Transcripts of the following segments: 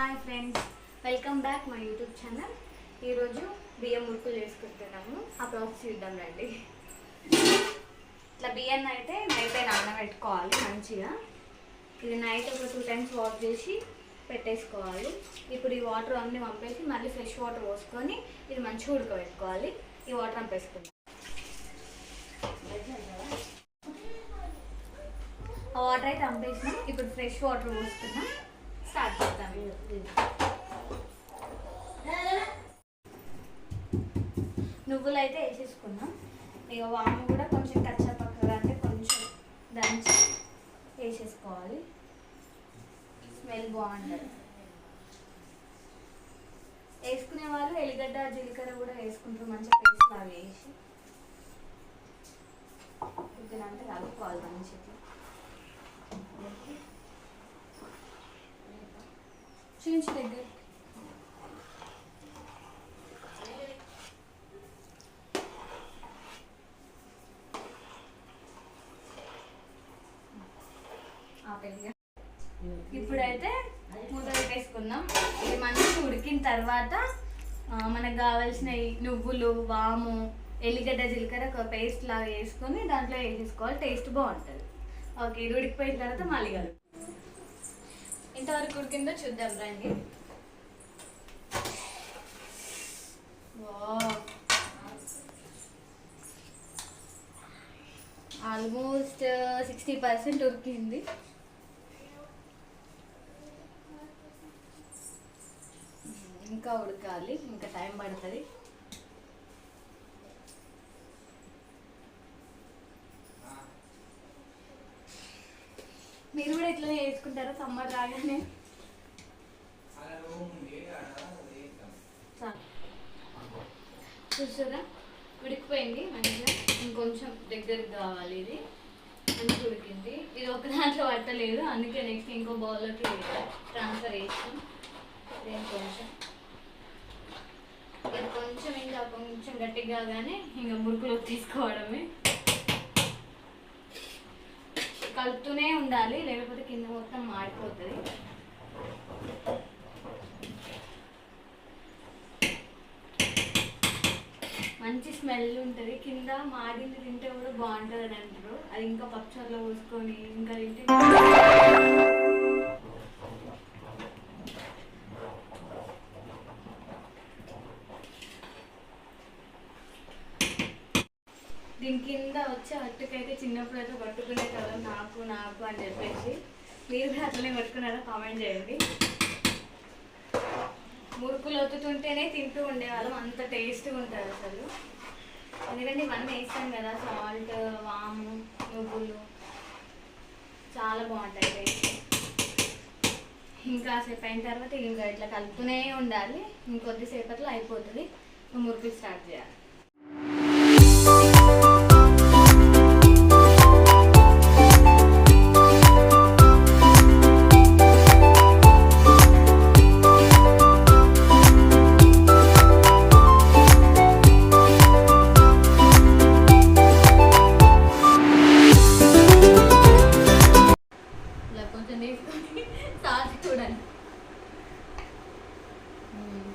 Hi friends, welcome back my YouTube channel. ఈరోజు బియ్యం మురుకులు చేసుకుంటున్నాము. ఆ ప్రాసెస్ చూద్దాం రండి. ఇట్లా బియ్యాన్ని అయితే నైట్ నానబెట్టుకోవాలి మంచిగా. ఇది నైట్ ఒక 2 times వాష్ చేసి పెట్టేసుకోవాలి. ఇప్పుడు ఈ వాటర్ అన్నీ పంపేసి మళ్ళీ ఫ్రెష్ వాటర్ పోసుకొని ఇది మంచిగా ఉడకబెట్టుకోవాలి. ఈ వాటర్ పంపేసుకుందాం. ఆ వాటర్ అయితే పంపేసినాం. ఇప్పుడు ఫ్రెష్ వాటర్ పోసుకుందాం. స్టార్ట్ చేద్దాం. నువ్వులు అయితే వేసేసుకున్నాం. ఇక వాము కూడా కొంచెం కచ్చా పక్కగా అంటే కొంచెం దంచి వేసేసుకోవాలి. స్మెల్ బాగుంటుంది. వేసుకునే వాళ్ళు ఎల్లిగడ్డ జీలకర్ర కూడా వేసుకుంటారు. మంచిగా పేస్ట్ లాగా వేసి ఇదంతా కలుపుకోవాలి మంచిగా. చూపించి దగ్గర ఇప్పుడైతే మూత పెట్టేసుకుందాం. ఇది మంచిగా ఉడికిన తర్వాత మనకు కావాల్సిన నువ్వులు, వాము, ఎల్లిగడ్డ జీలకర్ర ఒక పేస్ట్ లాగా వేసుకొని దాంట్లో వేసేసుకోవాలి. టేస్ట్ బాగుంటుంది. ఓకే, ఇది ఉడికిపోయిన తర్వాత మళ్ళీ కలుపు. ఇంతవరకు ఉడికిందో చూద్దాం రండి. ఆల్మోస్ట్ 60% ఉడికింది. ఇంకా ఉడకాలి, ఇంకా టైం పడుతుంది. మీరు కూడా ఇట్లనే వేసుకుంటారా సమ్మర్ రాగానే? చూసారా ఉడికిపోయింది మంచిగా. ఇంకొంచెం దగ్గరికి కావాలి. ఇది మంచిగా ఉడికింది. ఇది ఒక దాంట్లో పట్టలేదు, అందుకే నెక్స్ట్ ఇంకో బౌల్లోకి ట్రాన్స్ఫర్ చేస్తాం. కొంచెం ఇది కొంచెం ఇంకా కొంచెం గట్టిగా కాగానే ఇంకా మురుకులో తీసుకోవడమే. కలుపుతూనే ఉండాలి, లేకపోతే కింద మొత్తం మాడిపోతుంది. మంచి స్మెల్ ఉంటుంది. కింద మాడింది తింటే కూడా బాగుంటుంది అని అంటారు. అది ఇంకా పచ్చళ్ళలో పోసుకొని ఇంకా తింటే దీని కింద వచ్చే అట్టుకైతే చిన్నప్పుడు అయితే పట్టుకునే కదా నాకు నాకు అని చెప్పేసి. మీరు కూడా అట్లనే పట్టుకున్నారా? కామెంట్ చేయండి. మురుకులు ఒత్తుతుంటేనే తింటూ ఉండేవాళ్ళం. అంత టేస్ట్గా ఉంటుంది అసలు. ఎందుకంటే ఇవన్నీ వేస్తాం కదా, సాల్ట్, వాము, నువ్వులు, చాలా బాగుంటాయి టేస్ట్. ఇంకా సేపు అయిన తర్వాత ఇంకా ఇట్లా కలుపుతూనే ఉండాలి. ఇంకొద్దిసేపట్లో అయిపోతుంది. మురుకులు స్టార్ట్ చేయాలి.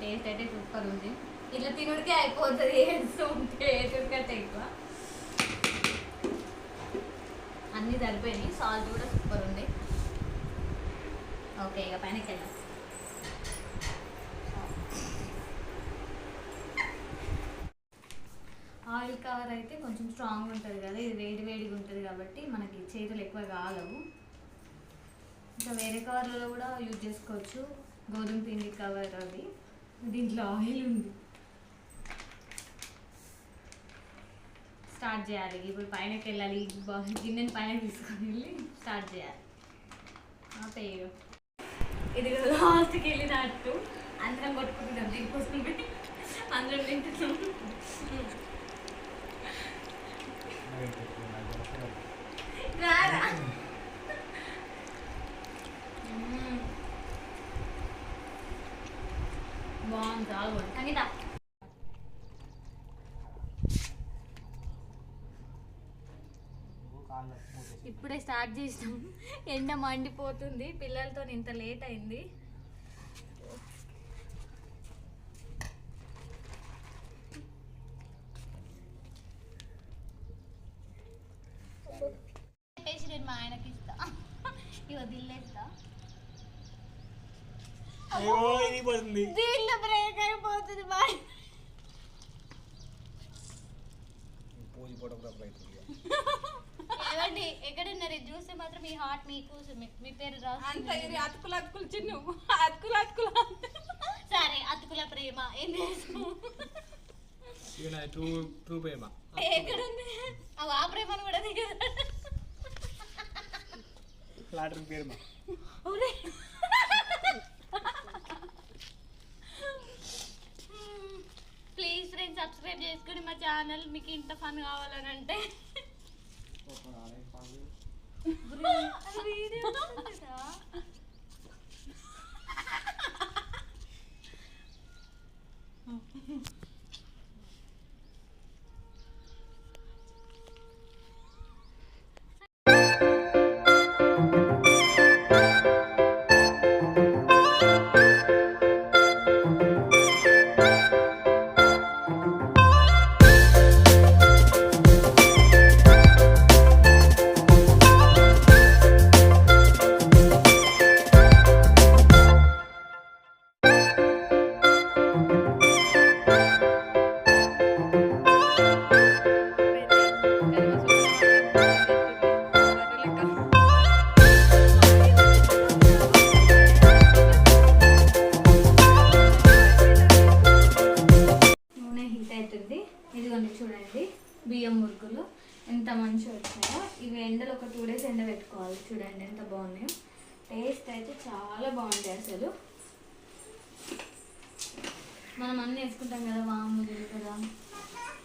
టేస్ట్ అయితే సూపర్ ఉంది. ఇట్లా తినుడికే అయిపోతుంది. వేస్తుంటే ఏటుకంటే ఎక్కువ. అన్నీ సరిపోయినాయి. సాల్ట్ కూడా సూపర్ ఉంది. ఓకే, ఇక పైనకి వెళ్దాం. ఆయిల్ కవర్ అయితే కొంచెం స్ట్రాంగ్ ఉంటుంది కదా, ఇది వేడి వేడిగా ఉంటుంది కాబట్టి మనకి చేతులు ఎక్కువ కాలవు. ఇంకా వేరే కవర్లలో కూడా యూజ్ చేసుకోవచ్చు. గోధుమ పిండి కవర్ అది. దీంట్లో ఆయిల్ ఉంది. స్టార్ట్ చేయాలి. ఇప్పుడు పైనకి వెళ్ళాలి. గిన్నెని పైన తీసుకొని వెళ్ళి స్టార్ట్ చేయాలి. పేరు ఇది లాస్ట్కి వెళ్ళినట్టు అందరం కొట్టుకుంటున్నాం. దీనికోసం అందరం తింటున్నాం. బాగుంది, చాలా బాగుంది. సంగీత ఇప్పుడే స్టార్ట్ చేసినాం. ఎండ మండిపోతుంది. పిల్లలతో ఇంత లేట్ అయింది. దీంట్లో బ్రేక్ అయిపోతుంది బాయ్. ఏమండి ఎక్కడున్నారు చూస్తే మాత్రం మీ హార్ట్ మీకు మీ పేరు రాస్తుంది. అతుకులు అతుకులు చిన్న అతుకులు అతుకులు సరే అతుకుల ప్రేమ ఏం చేసుకో ప్రేమ ఎక్కడుంది ఆ ప్రేమను కూడా దిగదు. ప్లీజ్ ఫ్రెండ్స్ సబ్స్క్రైబ్ చేసుకుని మా ఛానల్. మీకు ఇంత ఫన్ కావాలని అంటే వీడియో చూడండి బియ్యం మురుకులు ఎంత మంచిగా వచ్చినాయో. ఇవి ఎండలో ఒక 2 days ఎండ పెట్టుకోవాలి. చూడండి ఎంత బాగున్నాయో. టేస్ట్ అయితే చాలా బాగుంటాయి అసలు. మనం అన్నీ వేసుకుంటాం కదా వాము జీలకర్ర,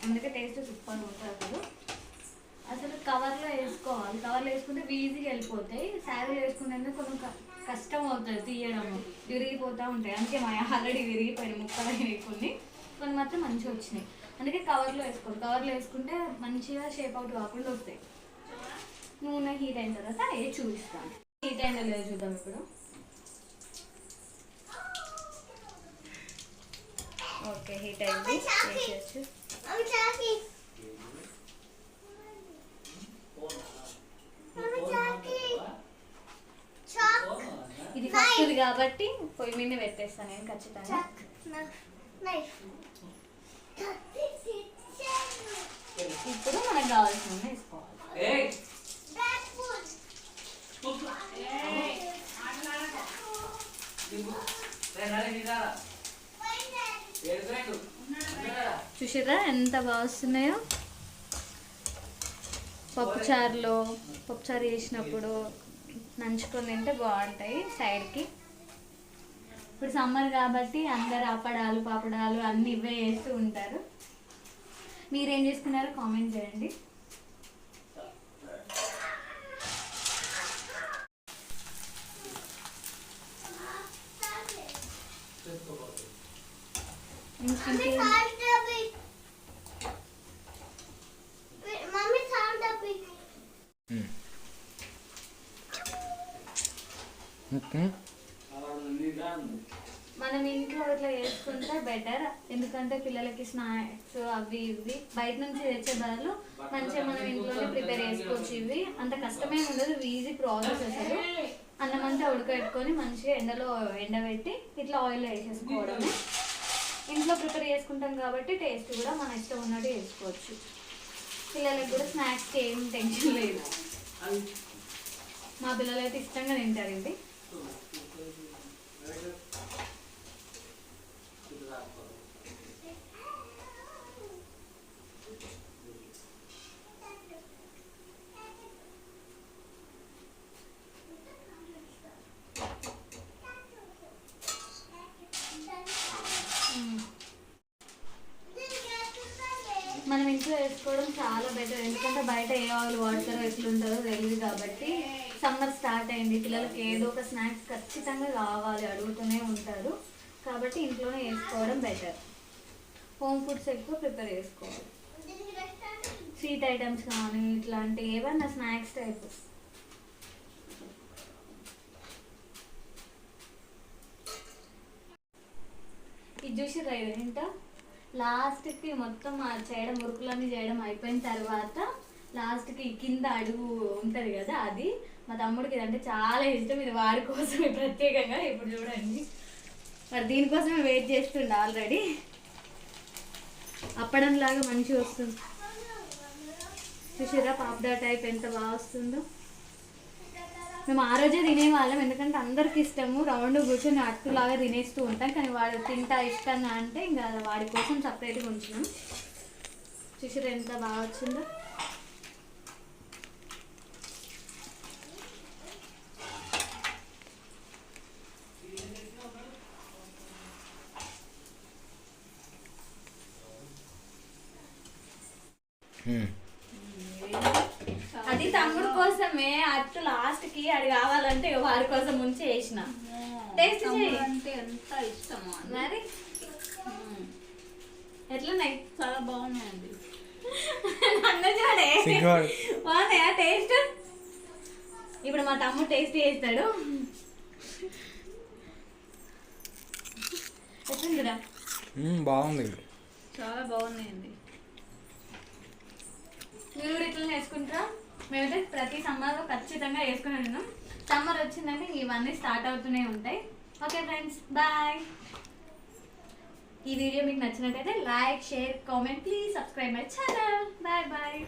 అందుకే టేస్ట్ సూపర్గా ఉంటుంది అసలు. అసలు కవర్లో వేసుకోవాలి. కవర్లో వేసుకుంటే ఈజీగా వెళ్ళిపోతాయి. శారీలో వేసుకుంటే కొంచెం కష్టం అవుతుంది తీయడము, విరిగిపోతూ ఉంటాయి. అందుకే మా ఆల్రెడీ విరిగిపోయినాయి ముక్కలు కొన్ని కొన్ని మాత్రం మంచిగా వచ్చినాయి. అందుకే కవర్లో వేసుకోవాలి. కవర్లో వేసుకుంటే మంచిగా షేప్ అవుట్ కాకుండా వస్తాయి. నూనె హీట్ అయిన తర్వాత ఏ చూపిస్తాను. హీట్ అయిన లేదు చూద్దాం ఇప్పుడు. ఓకే హీట్ అయింది. వేసేయచ్చు. ఇది ఫస్ట్ కాబట్టి పొయ్యి మీద పెట్టేస్తాను నేను ఖచ్చితంగా. ఇప్పుడు మనకు కావాల్సిన వేసుకోవాలి. చూసారా ఎంత బాగా వస్తున్నాయో. పప్పుచారు చేసినప్పుడు నంచుకొని తింటే బాగుంటాయి సైడ్కి. ఇప్పుడు సమ్మర్ కాబట్టి అందరు అప్పడాలు పాపడాలు అన్నీ ఇవే చేస్తూ ఉంటారు. మీరేం చేసుకున్నారో కామెంట్ చేయండి. మనం ఇంట్లో ఇట్లా చేసుకుంటే బెటర్. ఎందుకంటే పిల్లలకి స్నాక్స్ అవి ఇవి బయట నుంచి తెచ్చే బదులు మంచిగా మనం ఇంట్లోనే ప్రిపేర్ చేసుకోవచ్చు. ఇవి అంత కష్టమే ఉండదు, ఈజీ ప్రాసెస్. అసలు అన్నం అంతా ఉడకబెట్టుకొని మంచిగా ఎండలో ఎండబెట్టి ఇట్లా ఆయిల్లో వేసేసుకోవడమే. ఇంట్లో ప్రిపేర్ చేసుకుంటాం కాబట్టి టేస్ట్ కూడా మన ఇష్టం ఉన్నట్టు చేసుకోవచ్చు. పిల్లలకి కూడా స్నాక్స్కి ఏం టెన్షన్ లేదు. మా పిల్లలు అయితే ఇష్టంగా తింటారండి. మనం ఇంట్లో వేసుకోవడం చాలా బెటర్. ఎందుకంటే బయట ఏ ఆయిల్ వాడతారో ఎట్లుంటుందో తెలియదు కాబట్టి. సమ్మర్ స్టార్ట్ అయింది, పిల్లలకి ఏదో ఒక స్నాక్స్ ఖచ్చితంగా కావాలి, అడుగుతూనే ఉంటారు. కాబట్టి ఇంట్లోనే వేసుకోవడం బెటర్. హోమ్ ఫుడ్స్ ఎక్కువ ప్రిపేర్ చేసుకోవాలి. స్వీట్ ఐటమ్స్ కానీ ఇట్లాంటి ఏవన్నా స్నాక్స్ టైప్. ఇది చూసి రైడ్ ఏంటో లాస్ట్కి మొత్తం చేయడం మురుకులన్నీ చేయడం అయిపోయిన తర్వాత లాస్ట్కి కింద అడుగు ఉంటుంది కదా, అది మా తమ్ముడికి ఇదంటే చాలా ఇష్టం. ఇది వాడి కోసమే ప్రత్యేకంగా. ఇప్పుడు చూడండి మరి దీనికోసమే వెయిట్ చేస్తుండే ఆల్రెడీ. అప్పడంలాగా మంచిగా వస్తుంది. చూసారా పాపడా టైప్ ఎంత బాగా వస్తుందో. మేము ఆ రోజే తినేవాళ్ళం, ఎందుకంటే అందరికి ఇష్టము. రౌండ్ కూర్చొని అట్టులాగా తినేస్తూ ఉంటాం. కానీ వాడు తింటా ఇష్టంగా అంటే ఇంకా వాడి కోసం సపరేట్గా ఉంచినాం. చూసారా ఎంత బాగా వచ్చిందో. అది తమ్ముడు కోసమే అట్టు లాస్ట్ కి అది కావాలంటే ఇక వాడి కోసం ముంచి వేసిన. టేస్ట్ అంటే ఎంత ఇష్టమో మరి ఎట్లున్నాయి? చాలా బాగున్నాయండి. అన్న చూడే బాగున్నాయా టేస్ట్? ఇప్పుడు మా తమ్ముడు టేస్ట్ చేస్తాడు. ఎట్లుందిరా? బాగుంది. చాలా బాగున్నాయండి. మీరు కూడా ఇట్లా వేసుకుంటారా? మేమైతే ప్రతి సమ్మర్లో ఖచ్చితంగా వేసుకుని ఉన్నాం. సమ్మర్ వచ్చిందంటే ఇవన్నీ స్టార్ట్ అవుతూనే ఉంటాయి. Okay friends, bye. ఈ వీడియో మీకు నచ్చినట్టయితే like, share, comment, please subscribe my channel. Bye bye.